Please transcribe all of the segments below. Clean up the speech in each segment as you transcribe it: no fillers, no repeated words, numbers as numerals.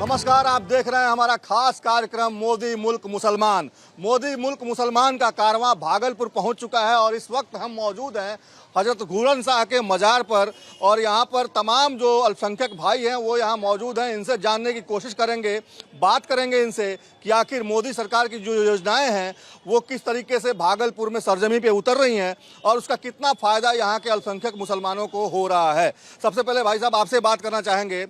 नमस्कार, आप देख रहे हैं हमारा खास कार्यक्रम मोदी मुल्क मुसलमान। मोदी मुल्क मुसलमान का कारवां भागलपुर पहुंच चुका है और इस वक्त हम मौजूद हैं हजरत घूरन शाह के मज़ार पर और यहाँ पर तमाम जो अल्पसंख्यक भाई हैं वो यहाँ मौजूद हैं। इनसे जानने की कोशिश करेंगे, बात करेंगे इनसे कि आखिर मोदी सरकार की जो योजनाएं हैं वो किस तरीके से भागलपुर में सरजमी पे उतर रही हैं और उसका कितना फ़ायदा यहाँ के अल्पसंख्यक मुसलमानों को हो रहा है। सबसे पहले भाई साहब आपसे बात करना चाहेंगे,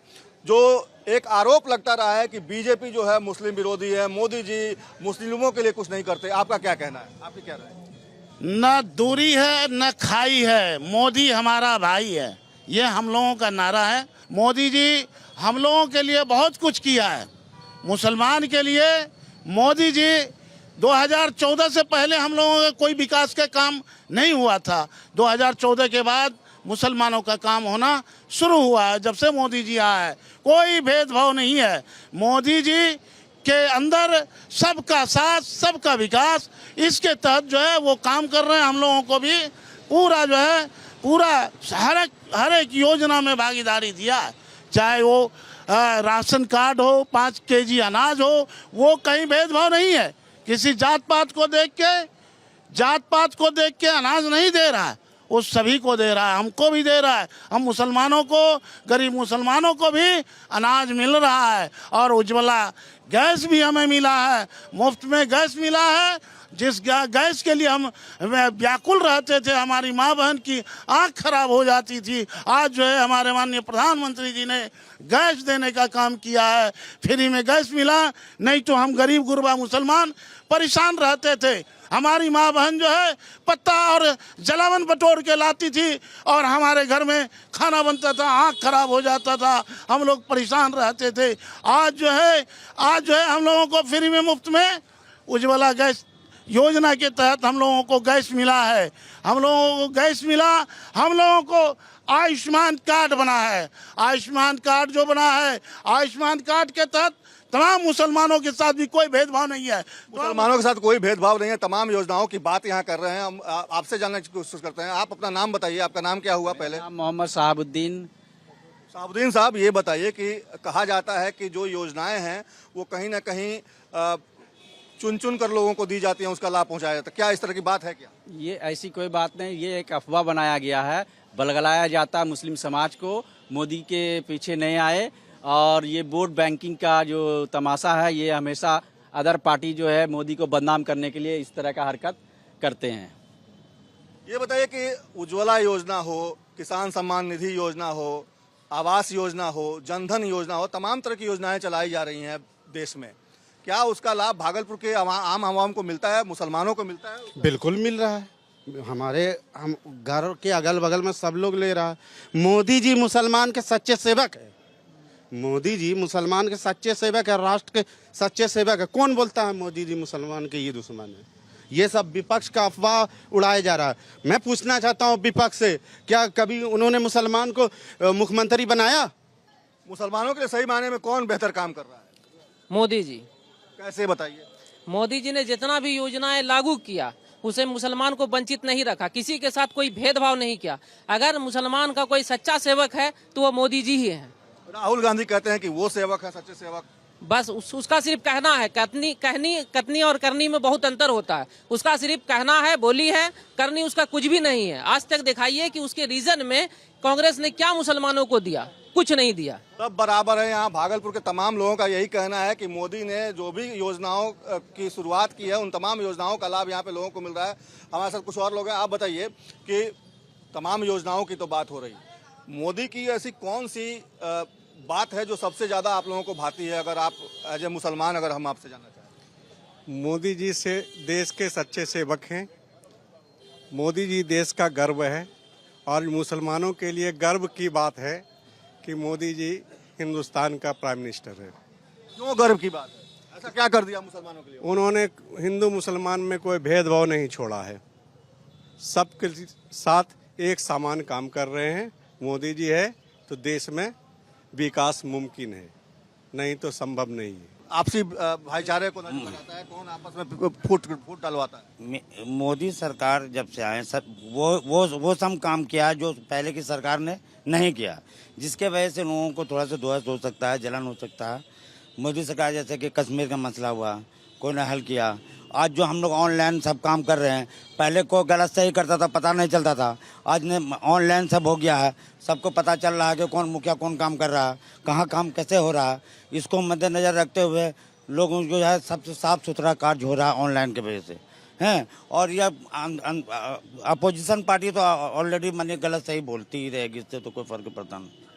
जो एक आरोप लगता रहा है कि बीजेपी जो है मुस्लिम विरोधी है, मोदी जी मुस्लिमों के लिए कुछ नहीं करते, आपका क्या कहना है, आपकी क्या राय है? न दूरी है न खाई है, मोदी हमारा भाई है, ये हम लोगों का नारा है। मोदी जी हम लोगों के लिए बहुत कुछ किया है। मुसलमान के लिए मोदी जी 2014 से पहले हम लोगों का कोई विकास का काम नहीं हुआ था। 2014 के बाद मुसलमानों का काम होना शुरू हुआ है। जब से मोदी जी आए हैं कोई भेदभाव नहीं है। मोदी जी के अंदर सबका साथ सबका विकास, इसके तहत जो है वो काम कर रहे हैं। हम लोगों को भी पूरा जो है पूरा हर एक योजना में भागीदारी दिया, चाहे वो राशन कार्ड हो, 5 केजी अनाज हो, वो कहीं भेदभाव नहीं है। किसी जात पात को देख के अनाज नहीं दे रहा है, वो सभी को दे रहा है, हमको भी दे रहा है। हम मुसलमानों को, गरीब मुसलमानों को भी अनाज मिल रहा है और उज्ज्वला गैस भी हमें मिला है, मुफ्त में गैस मिला है। जिस गैस के लिए हम व्याकुल रहते थे, हमारी माँ बहन की आँख खराब हो जाती थी, आज जो है हमारे माननीय प्रधानमंत्री जी ने गैस देने का काम किया है। फ्री में गैस मिला, नहीं तो हम गरीब गुरबा मुसलमान परेशान रहते थे। हमारी माँ बहन जो है पत्ता और जलावन बटोर के लाती थी और हमारे घर में खाना बनता था, आँख खराब हो जाता था, हम लोग परेशान रहते थे। आज जो है हम लोगों को फ्री में मुफ्त में उज्ज्वला गैस योजना के तहत हम लोगों को गैस मिला है। हम लोगों को गैस मिला, हम लोगों को आयुष्मान कार्ड बना है। आयुष्मान कार्ड जो बना है, आयुष्मान कार्ड के तहत तमाम मुसलमानों के साथ भी कोई भेदभाव नहीं है। मुसलमानों के साथ कोई भेदभाव नहीं है, तमाम योजनाओं की बात यहाँ कर रहे हैं। हम आपसे जानने की कोशिश करते हैं। आप अपना नाम बताइए, आपका नाम क्या हुआ पहले? मोहम्मद साहबुद्दीन साहब, ये बताइए कि कहा जाता है कि जो योजनाएं हैं वो कहीं ना कहीं चुन चुन कर लोगों को दी जाती हैं, उसका लाभ पहुंचाया जाता है, क्या इस तरह की बात है क्या? ये ऐसी कोई बात नहीं, ये एक अफवाह बनाया गया है, बलगलाया जाता है मुस्लिम समाज को, मोदी के पीछे नहीं आए। और ये वोट बैंकिंग का जो तमाशा है, ये हमेशा अदर पार्टी जो है मोदी को बदनाम करने के लिए इस तरह का हरकत करते हैं। ये बताइए कि उज्ज्वला योजना हो, किसान सम्मान निधि योजना हो, आवास योजना हो, जनधन योजना हो, तमाम तरह की योजनाएं चलाई जा रही हैं देश में, क्या उसका लाभ भागलपुर के आम आवाम को मिलता है, मुसलमानों को मिलता है? बिल्कुल मिल रहा है। हम घर के अगल बगल में सब लोग ले रहा है। मोदी जी मुसलमान के सच्चे सेवक है। मोदी जी मुसलमान के सच्चे सेवक है, राष्ट्र के सच्चे सेवक है। कौन बोलता है मोदी जी मुसलमान के ये दुश्मन है? ये सब विपक्ष का अफवाह उड़ाया जा रहा है। मैं पूछना चाहता हूँ विपक्ष से, क्या कभी उन्होंने मुसलमान को मुख्यमंत्री बनाया? मुसलमानों के लिए सही मायने में कौन बेहतर काम कर रहा है? मोदी जी। कैसे बताइए? मोदी जी ने जितना भी योजनाएं लागू किया उसे मुसलमान को वंचित नहीं रखा, किसी के साथ कोई भेदभाव नहीं किया। अगर मुसलमान का कोई सच्चा सेवक है तो वो मोदी जी ही है। राहुल गांधी कहते हैं कि वो सेवक है, सच्चे सेवक। बस उसका सिर्फ कहना है, कथनी और करनी में बहुत अंतर होता है। उसका सिर्फ कहना है, बोली है, करनी उसका कुछ भी नहीं है। आज तक दिखाइए कि उसके रीजन में कांग्रेस ने क्या मुसलमानों को दिया, कुछ नहीं दिया। सब बराबर है। यहाँ भागलपुर के तमाम लोगों का यही कहना है कि मोदी ने जो भी योजनाओं की शुरुआत की है उन तमाम योजनाओं का लाभ यहाँ पे लोगों को मिल रहा है। हमारे साथ कुछ और लोग हैं। आप बताइए कि तमाम योजनाओं की तो बात हो रही, मोदी की ऐसी कौन सी बात है जो सबसे ज़्यादा आप लोगों को भाती है? अगर आप एज ए मुसलमान अगर हम आपसे जानना चाहें। मोदी जी से देश के सच्चे सेवक हैं। मोदी जी देश का गर्व है और मुसलमानों के लिए गर्व की बात है कि मोदी जी हिंदुस्तान का प्राइम मिनिस्टर है। क्यों गर्व की बात है? ऐसा क्या कर दिया मुसलमानों के लिए? उन्होंने हिंदू मुसलमान में कोई भेदभाव नहीं छोड़ा है, सबके साथ एक समान काम कर रहे हैं। मोदी जी है तो देश में विकास मुमकिन है, नहीं तो संभव नहीं है। आपसी भाईचारे को नजर आता है, कौन आपस में फूट डलवाता है? मोदी सरकार जब से आए सब वो सब काम किया जो पहले की सरकार ने नहीं किया, जिसके वजह से लोगों को थोड़ा सा ध्वस्त हो सकता है, जलन हो सकता है। मोदी सरकार जैसे कि कश्मीर का मसला हुआ, कोई ने हल किया। आज जो हम लोग ऑनलाइन सब काम कर रहे हैं, पहले कोई गलत सही करता था, पता नहीं चलता था। आज ने ऑनलाइन सब हो गया है, सबको पता चल रहा है कि कौन मुखिया कौन काम कर रहा है, कहाँ काम कैसे हो रहा है। इसको मद्देनजर रखते हुए लोगों जो है सबसे साफ सुथरा कार्य हो रहा है ऑनलाइन के वजह से हैं। और यह अपोजिशन पार्टी तो ऑलरेडी माने गलत सही बोलती ही रहेगी, इससे तो कोई फर्क पड़ता नहीं।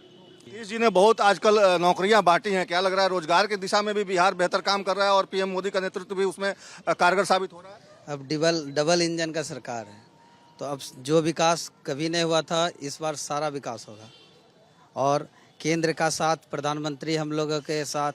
नीतीश जी ने बहुत आजकल नौकरियां बांटी हैं, क्या लग रहा है रोजगार की दिशा में भी बिहार बेहतर काम कर रहा है और पीएम मोदी का नेतृत्व भी उसमें कारगर साबित हो रहा है? अब डबल इंजन का सरकार है, तो अब जो विकास कभी नहीं हुआ था इस बार सारा विकास होगा। और केंद्र का साथ, प्रधानमंत्री हम लोगों के साथ,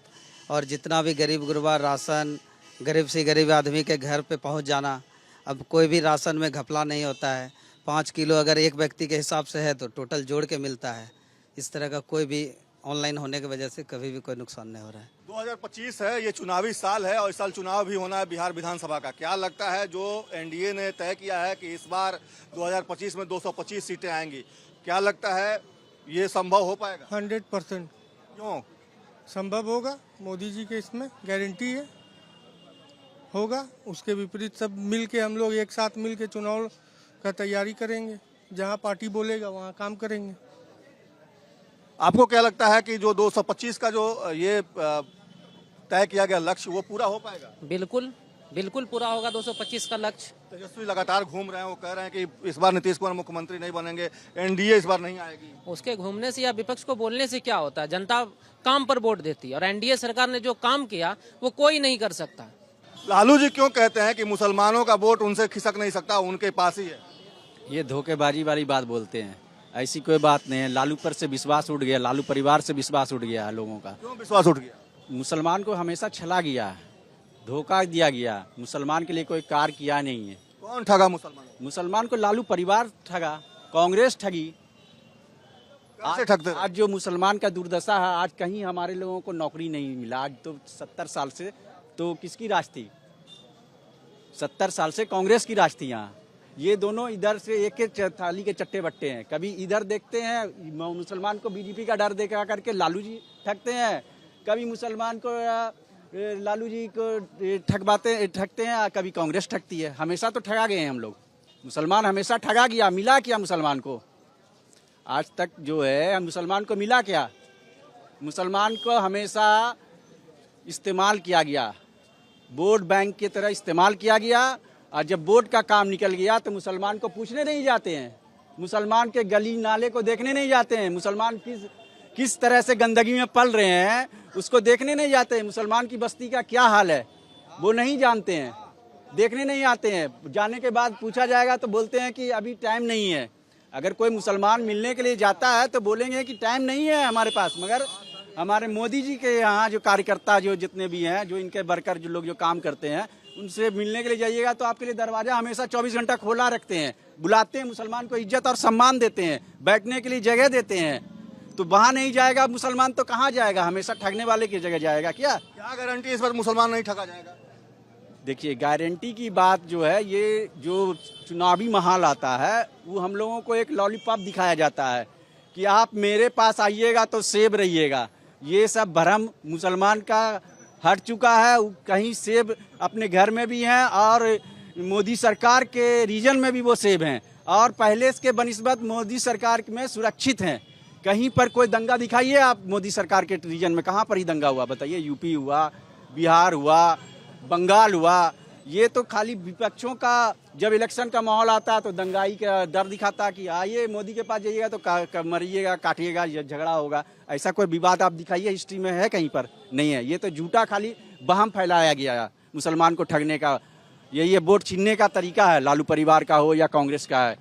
और जितना भी गरीब गुरबा राशन, गरीब से गरीब आदमी के घर पे पहुंच जाना। अब कोई भी राशन में घपला नहीं होता है। 5 किलो अगर एक व्यक्ति के हिसाब से है तो टोटल जोड़ के मिलता है। इस तरह का कोई भी ऑनलाइन होने की वजह से कभी भी कोई नुकसान नहीं हो रहा है। 2025 है, ये चुनावी साल है और इस साल चुनाव भी होना है बिहार विधानसभा का। क्या लगता है जो एनडीए ने तय किया है कि इस बार 2025 में 225 सीटें आएंगी, क्या लगता है ये संभव हो पाएगा? 100% क्यों संभव होगा? मोदी जी के इसमें गारंटी है, होगा। उसके विपरीत सब मिल के, हम लोग एक साथ मिल के चुनाव का तैयारी करेंगे। जहां पार्टी बोलेगा वहां काम करेंगे। आपको क्या लगता है कि जो 225 का जो ये तय किया गया लक्ष्य वो पूरा हो पाएगा? बिल्कुल बिल्कुल पूरा होगा 225 का लक्ष्य। तेजस्वी लगातार घूम रहे हैं, वो कह रहे हैं कि इस बार नीतीश कुमार मुख्यमंत्री नहीं बनेंगे, एनडीए इस बार नहीं आएगी। उसके घूमने से या विपक्ष को बोलने से क्या होता है? जनता काम पर वोट देती है और एनडीए सरकार ने जो काम किया वो कोई नहीं कर सकता। लालू जी क्यों कहते हैं कि मुसलमानों का वोट उनसे खिसक नहीं सकता, उनके पास ही है? ये धोखेबाजी वाली बात बोलते हैं, ऐसी कोई बात नहीं है। लालू पर से विश्वास उठ गया, लालू परिवार से विश्वास उठ गया है लोगों का। क्यों विश्वास उठ गया? मुसलमान को हमेशा छला गया, धोखा दिया गया। मुसलमान के लिए कोई कार्य किया नहीं है। कौन ठगा मुसलमान? मुसलमान को लालू परिवार ठगा, कांग्रेस ठगी। कैसे ठगते? आज जो मुसलमान का दुर्दशा है, आज कहीं हमारे लोगों को नौकरी नहीं मिला। आज तो 70 साल से तो किसकी राज थी? 70 साल से कांग्रेस की राज थी यहाँ। ये दोनों इधर से एक एक थाली के चट्टे बट्टे हैं। कभी इधर देखते हैं मुसलमान को बीजेपी का डर देखा करके लालू जी ठगते हैं, कभी मुसलमान को लालू जी को ठगते हैं, कभी कांग्रेस ठगती है। हमेशा तो ठगा गए हैं हम लोग। मुसलमान हमेशा ठगा गया। मिला क्या मुसलमान को? आज तक जो है मुसलमान को मिला क्या? मुसलमान को हमेशा इस्तेमाल किया गया, वोट बैंक की तरह इस्तेमाल किया गया। और जब वोट का काम निकल गया तो मुसलमान को पूछने नहीं जाते हैं, मुसलमान के गली नाले को देखने नहीं जाते हैं, मुसलमान किस तरह से गंदगी में पल रहे हैं उसको देखने नहीं जाते हैं। मुसलमान की बस्ती का क्या हाल है वो नहीं जानते हैं, देखने नहीं आते हैं। जाने के बाद पूछा जाएगा तो बोलते हैं कि अभी टाइम नहीं है। अगर कोई मुसलमान मिलने के लिए जाता है तो बोलेंगे कि टाइम नहीं है हमारे पास। मगर हमारे मोदी जी के यहाँ जो कार्यकर्ता जो जितने भी हैं, जो इनके वर्कर जो लोग जो काम करते हैं, उनसे मिलने के लिए जाइएगा तो आपके लिए दरवाजा हमेशा 24 घंटा खोला रखते हैं। बुलाते हैं, मुसलमान को इज्जत और सम्मान देते हैं, बैठने के लिए जगह देते हैं। तो वहाँ नहीं जाएगा मुसलमान तो कहाँ जाएगा? हमेशा ठगने वाले की जगह जाएगा। क्या गारंटी इस बार मुसलमान नहीं ठगा जाएगा? देखिए, गारंटी की बात जो है, ये जो चुनावी माहौल आता है वो हम लोगों को एक लॉलीपॉप दिखाया जाता है कि आप मेरे पास आइएगा तो सेब रहिएगा। ये सब भ्रम मुसलमान का हट चुका है। कहीं सेब अपने घर में भी हैं और मोदी सरकार के रीजन में भी वो सेब हैं, और पहले के बनिस्बत मोदी सरकार में सुरक्षित हैं। कहीं पर कोई दंगा दिखाइए आप मोदी सरकार के रीजन में, कहाँ पर ही दंगा हुआ बताइए? यूपी हुआ, बिहार हुआ, बंगाल हुआ। ये तो खाली विपक्षों का जब इलेक्शन का माहौल आता है तो दंगाई का डर दिखाता कि आइए मोदी के पास जाइएगा तो मरिएगा, काटिएगा, झगड़ा होगा। ऐसा कोई विवाद आप दिखाइए हिस्ट्री में है कहीं पर? नहीं है। ये तो झूठा खाली बहम फैलाया गया है मुसलमान को ठगने का। यही वोट छीनने का तरीका है, लालू परिवार का हो या कांग्रेस का है।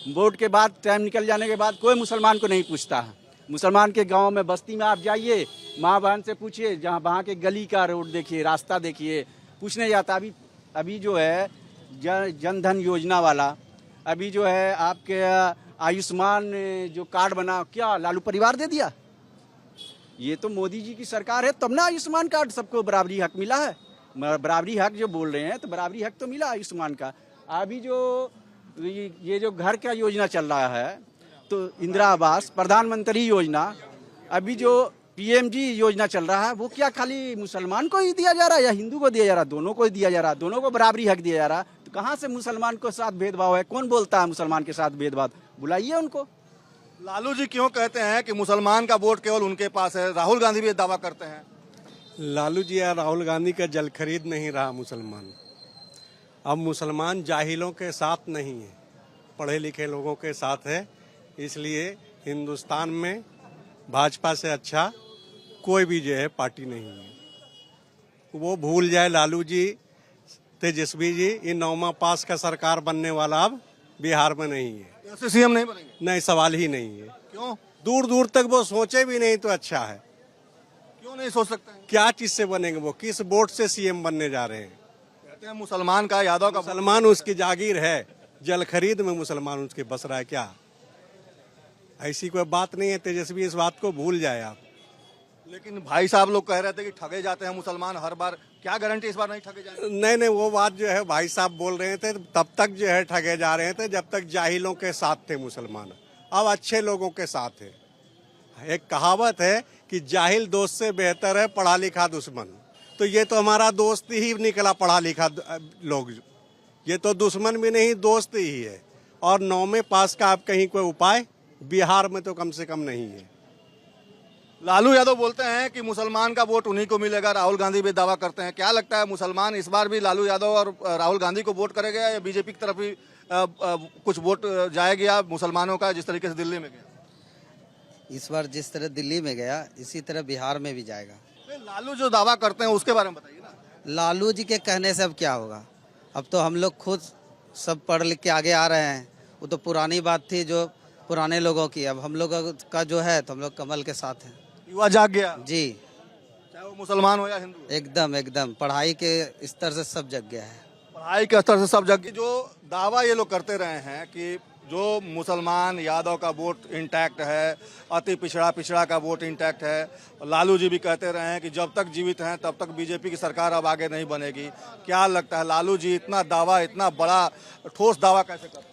वोट के बाद, टाइम निकल जाने के बाद कोई मुसलमान को नहीं पूछता है। मुसलमान के गाँव में, बस्ती में आप जाइए, माँ बहन से पूछिए, जहाँ वहाँ के गली का रोड देखिए, रास्ता देखिए, पूछने जाता। अभी जो है जन धन योजना वाला, अभी जो है आपके आयुष्मान जो कार्ड बना, क्या लालू परिवार दे दिया? ये तो मोदी जी की सरकार है तब ना आयुष्मान कार्ड सबको बराबरी हक मिला है। बराबरी हक जो बोल रहे हैं तो बराबरी हक तो मिला आयुष्मान का। अभी जो ये जो घर का योजना चल रहा है तो इंदिरा आवास, प्रधानमंत्री योजना, अभी जो पीएमजी योजना चल रहा है, वो क्या खाली मुसलमान को ही दिया जा रहा है या हिंदू को दिया जा रहा है? दोनों को ही दिया जा रहा है, दोनों को बराबरी हक दिया जा रहा है। तो कहाँ से मुसलमान के साथ भेदभाव है? कौन बोलता है मुसलमान के साथ भेदभाव? बुलाइए उनको। लालू जी क्यों कहते हैं कि मुसलमान का वोट केवल उनके पास है? राहुल गांधी भी ये दावा करते हैं। लालू जी या राहुल गांधी का जल खरीद नहीं रहा मुसलमान। अब मुसलमान जाहिलों के साथ नहीं है, पढ़े लिखे लोगों के साथ है। इसलिए हिंदुस्तान में भाजपा से अच्छा कोई भी जो है पार्टी नहीं है। वो भूल जाए लालू जी, तेजस्वी जी, ये 9वां पास का सरकार बनने वाला अब बिहार में नहीं है। ऐसे सीएम नहीं बनेंगे? नहीं, सवाल ही नहीं है। क्यों? दूर दूर तक वो सोचे भी नहीं तो अच्छा है। क्यों नहीं सोच सकते हैं? क्या चीज से बनेंगे? वो किस वोट से सीएम बनने जा रहे हैं? कहते हैं मुसलमान का, यादव का। मुसलमान उसकी जागीर है, जल खरीद में मुसलमान उसके बस रहा है क्या? ऐसी कोई बात नहीं है। तेजस्वी इस बात को भूल जाए आप। लेकिन भाई साहब लोग कह रहे थे कि ठगे जाते हैं मुसलमान हर बार। क्या गारंटी इस बार नहीं ठगे जाएंगे? नहीं, वो बात जो है भाई साहब बोल रहे थे तब तक जो है ठगे जा रहे थे जब तक जाहिलों के साथ थे मुसलमान। अब अच्छे लोगों के साथ है। एक कहावत है कि जाहिल दोस्त से बेहतर है पढ़ा लिखा दुश्मन। तो ये तो हमारा दोस्त ही निकला, पढ़ा लिखा लोग। ये तो दुश्मन भी नहीं, दोस्त ही है। और 9वें पास का आप कहीं कोई उपाय बिहार में तो कम से कम नहीं है। लालू यादव बोलते हैं कि मुसलमान का वोट उन्हीं को मिलेगा। राहुल गांधी भी दावा करते हैं। क्या लगता है, मुसलमान इस बार भी लालू यादव और राहुल गांधी को वोट करेगा या बीजेपी की तरफ ही कुछ वोट जाएगा मुसलमानों का, जिस तरीके से दिल्ली में गया? इस बार जिस तरह दिल्ली में गया इसी तरह बिहार में भी जाएगा। लालू जो दावा करते हैं उसके बारे में बताइए ना। लालू जी के कहने से अब क्या होगा? अब तो हम लोग खुद सब पढ़ लिख के आगे आ रहे हैं। वो तो पुरानी बात थी जो पुराने लोगों की। अब हम लोग का जो है तो हम लोग कमल के साथ हैं। युवा जाग गया जी, चाहे वो मुसलमान हो या हिंदू। एकदम पढ़ाई के स्तर से सब जग गया है। पढ़ाई के स्तर से सब जगह जो दावा ये लोग करते रहे हैं कि जो मुसलमान यादव का वोट इंटैक्ट है, अति पिछड़ा का वोट इंटैक्ट है। लालू जी भी कहते रहे हैं कि जब तक जीवित हैं तब तक बीजेपी की सरकार अब आगे नहीं बनेगी। क्या लगता है लालू जी इतना दावा, इतना बड़ा ठोस दावा कैसे करते हैं?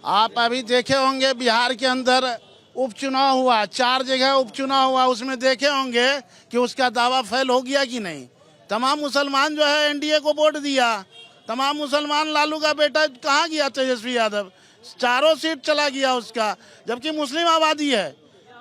आप अभी देखे होंगे बिहार के अंदर उपचुनाव हुआ, 4 जगह उपचुनाव हुआ, उसमें देखे होंगे कि उसका दावा फेल हो गया कि नहीं। तमाम मुसलमान जो है एनडीए को वोट दिया। तमाम मुसलमान लालू का बेटा कहाँ गया तेजस्वी यादव, 4 सीट चला गया उसका। जबकि मुस्लिम आबादी है,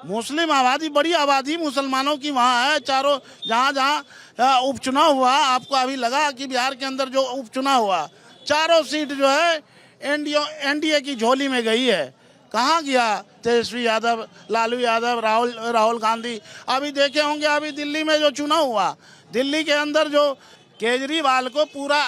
मुस्लिम आबादी, बड़ी आबादी मुसलमानों की वहाँ है। चारों जहाँ उपचुनाव हुआ, आपको अभी लगा कि बिहार के अंदर जो उपचुनाव हुआ 4 सीट जो है एनडीए की झोली में गई है। कहाँ गया तेजस्वी यादव, लालू यादव, राहुल गांधी? अभी देखे होंगे अभी दिल्ली में जो चुनाव हुआ, दिल्ली के अंदर जो केजरीवाल को पूरा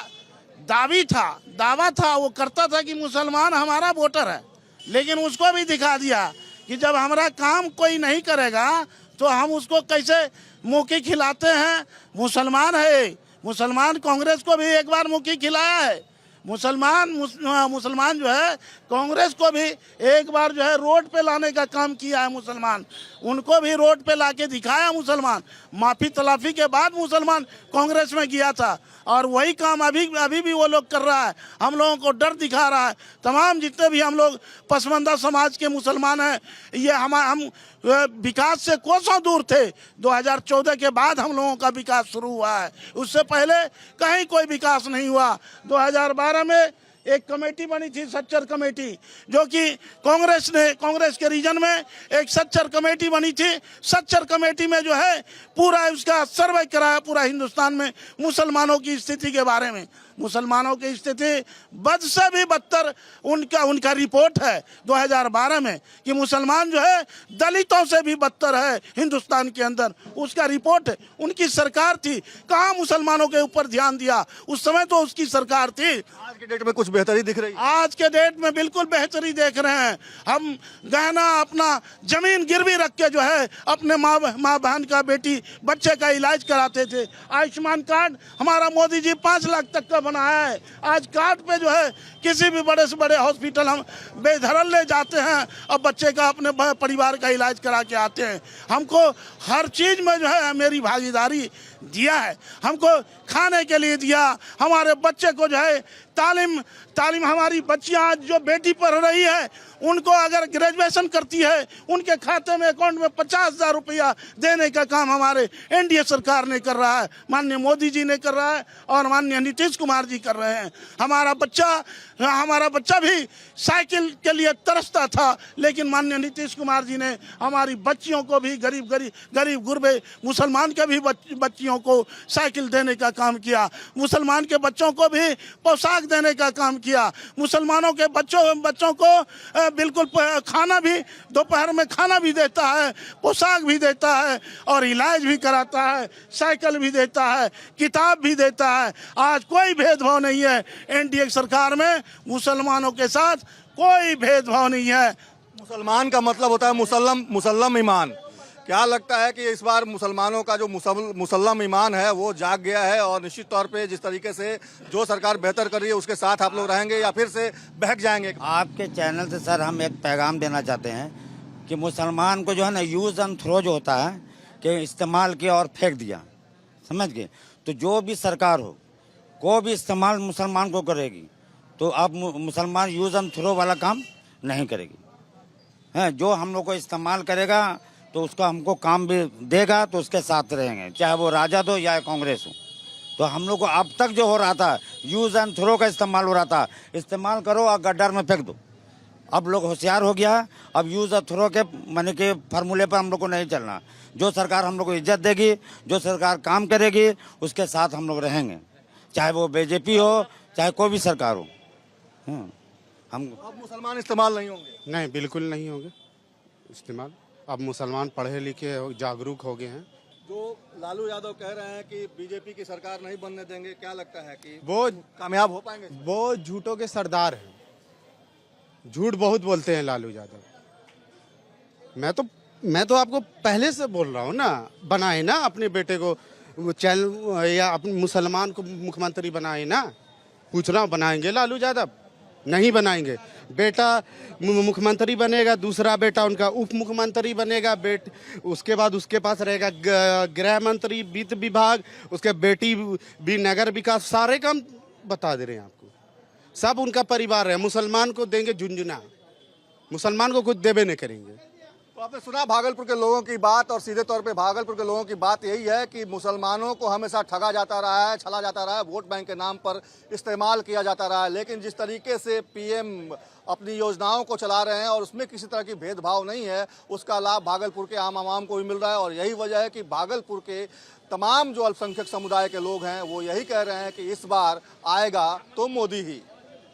दावा था, वो करता था कि मुसलमान हमारा वोटर है। लेकिन उसको भी दिखा दिया कि जब हमारा काम कोई नहीं करेगा तो हम उसको कैसे मुक्की खिलाते हैं। मुसलमान है, मुसलमान कांग्रेस को भी एक बार मुक्की खिलाया है। मुसलमान जो है कांग्रेस को भी एक बार जो है रोड पे लाने का काम किया है। मुसलमान उनको भी रोड पे लाके दिखाया। मुसलमान माफी तलाफी के बाद मुसलमान कांग्रेस में गया था और वही काम अभी भी वो लोग कर रहा है। हम लोगों को डर दिखा रहा है। तमाम जितने भी हम लोग पसमानदा समाज के मुसलमान हैं, ये हम विकास से कोसों दूर थे। 2014 के बाद हम लोगों का विकास शुरू हुआ है, उससे पहले कहीं कोई विकास नहीं हुआ। 2012 में एक कमेटी बनी थी, सच्चर कमेटी, जो कि कांग्रेस के रीजन में एक सच्चर कमेटी बनी थी। सच्चर कमेटी में जो है पूरा उसका सर्वे कराया पूरा हिंदुस्तान में मुसलमानों की स्थिति के बारे में। मुसलमानों की स्थिति बद से भी बदतर उनका रिपोर्ट है 2012 में कि मुसलमान जो है दलितों से भी बदतर है हिंदुस्तान के अंदर। उसका रिपोर्ट है। उनकी सरकार थी, कहाँ मुसलमानों के ऊपर ध्यान दिया? उस समय तो उसकी सरकार थी। आज के डेट में कुछ बेहतरी दिख रही है? आज के डेट में बिल्कुल बेहतरी देख रहे हैं। हम गहना अपना जमीन गिरवी रख के जो है अपने माँ बहन का, बेटी बच्चे का इलाज कराते थे। आयुष्मान कार्ड हमारा मोदी जी 5 लाख तक का बनाया है। आज कार्ड पे जो है किसी भी बड़े से बड़े हॉस्पिटल हम बेधड़क ले जाते हैं और बच्चे का, अपने परिवार का इलाज करा के आते हैं। हमको हर चीज़ में जो है मेरी भागीदारी दिया है। हमको खाने के लिए दिया, हमारे बच्चे को जो है तालीम तालीम हमारी बच्चियां आज जो बेटी पढ़ रही है उनको अगर ग्रेजुएशन करती है उनके खाते में अकाउंट में 50,000 रुपया देने का काम हमारे एनडीए सरकार ने कर रहा है, माननीय मोदी जी ने कर रहा है और माननीय नीतीश कुमार जी कर रहे हैं। हमारा बच्चा भी साइकिल के लिए तरसता था, लेकिन माननीय नीतीश कुमार जी ने हमारी बच्चियों को भी गरीब गुरबे मुसलमान के भी बच्चियों को साइकिल देने का काम किया, मुसलमान के बच्चों को भी पोशाक देने का काम किया, मुसलमानों के बच्चों को बिल्कुल खाना भी दोपहर में खाना भी देता है, पोशाक भी देता है और इलाज भी कराता है, साइकिल भी देता है, किताब भी देता है। आज कोई भेदभाव नहीं है एनडीए सरकार में, मुसलमानों के साथ कोई भेदभाव नहीं है। मुसलमान का मतलब होता है मुसल्लम ईमान। क्या लगता है कि इस बार मुसलमानों का जो मुसल्लम ईमान है वो जाग गया है और निश्चित तौर पे जिस तरीके से जो सरकार बेहतर कर रही है उसके साथ आप लोग रहेंगे या फिर से बहक जाएंगे? आपके चैनल से सर हम एक पैगाम देना चाहते हैं कि मुसलमान को जो है ना यूज़ एंड थ्रो जो होता है कि इस्तेमाल किया और फेंक दिया, समझ गए, तो जो भी सरकार हो को भी इस्तेमाल मुसलमान को करेगी तो अब मुसलमान यूज़ एंड थ्रो वाला काम नहीं करेगी, हैं। जो हम लोग को इस्तेमाल करेगा तो उसका हमको काम भी देगा तो उसके साथ रहेंगे, चाहे वो राजद हो या कांग्रेस हो। तो हम लोग को अब तक जो हो रहा था यूज़ एंड थ्रो का इस्तेमाल हो रहा था, इस्तेमाल करो और गड्ढर में फेंक दो। अब लोग होशियार हो गया, अब यूज़ एंड थ्रो के माने के फार्मूले पर हम लोग को नहीं चलना। जो सरकार हम लोग को इज्जत देगी, जो सरकार काम करेगी उसके साथ हम लोग रहेंगे, चाहे वो बीजेपी हो चाहे कोई भी सरकार हो। हम अब मुसलमान इस्तेमाल नहीं होंगे? नहीं, बिल्कुल नहीं होंगे इस्तेमाल। अब मुसलमान पढ़े लिखे जागरूक हो गए हैं। जो लालू यादव कह रहे हैं कि बीजेपी की सरकार नहीं बनने देंगे, क्या लगता है कि वो कामयाब हो पाएंगे? वो झूठों के सरदार हैं, झूठ बहुत बोलते हैं लालू यादव। मैं तो आपको पहले से बोल रहा हूँ ना, बनाए ना अपने बेटे को चैनल या अपने मुसलमान को मुख्यमंत्री बनाए ना। पूछ रहा हूँ, बनाएंगे लालू यादव? नहीं बनाएंगे। बेटा मुख्यमंत्री बनेगा, दूसरा बेटा उनका उप मुख्यमंत्री बनेगा, उसके बाद उसके पास रहेगा गृह मंत्री, वित्त विभाग, उसके बेटी भी नगर विकास, सारे काम बता दे रहे हैं आपको। सब उनका परिवार है। मुसलमान को देंगे झुंझुना, मुसलमान को कुछ देवे नहीं करेंगे। तो आपने सुना भागलपुर के लोगों की बात, और सीधे तौर पे भागलपुर के लोगों की बात यही है कि मुसलमानों को हमेशा ठगा जाता रहा है, छला जाता रहा है, वोट बैंक के नाम पर इस्तेमाल किया जाता रहा है। लेकिन जिस तरीके से पीएम अपनी योजनाओं को चला रहे हैं और उसमें किसी तरह की भेदभाव नहीं है, उसका लाभ भागलपुर के आम आवाम को भी मिल रहा है। और यही वजह है कि भागलपुर के तमाम जो अल्पसंख्यक समुदाय के लोग हैं वो यही कह रहे हैं कि इस बार आएगा तो मोदी ही।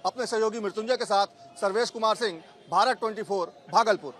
अपने सहयोगी मृत्युंजय के साथ सर्वेश कुमार सिंह, भारत 24, भागलपुर।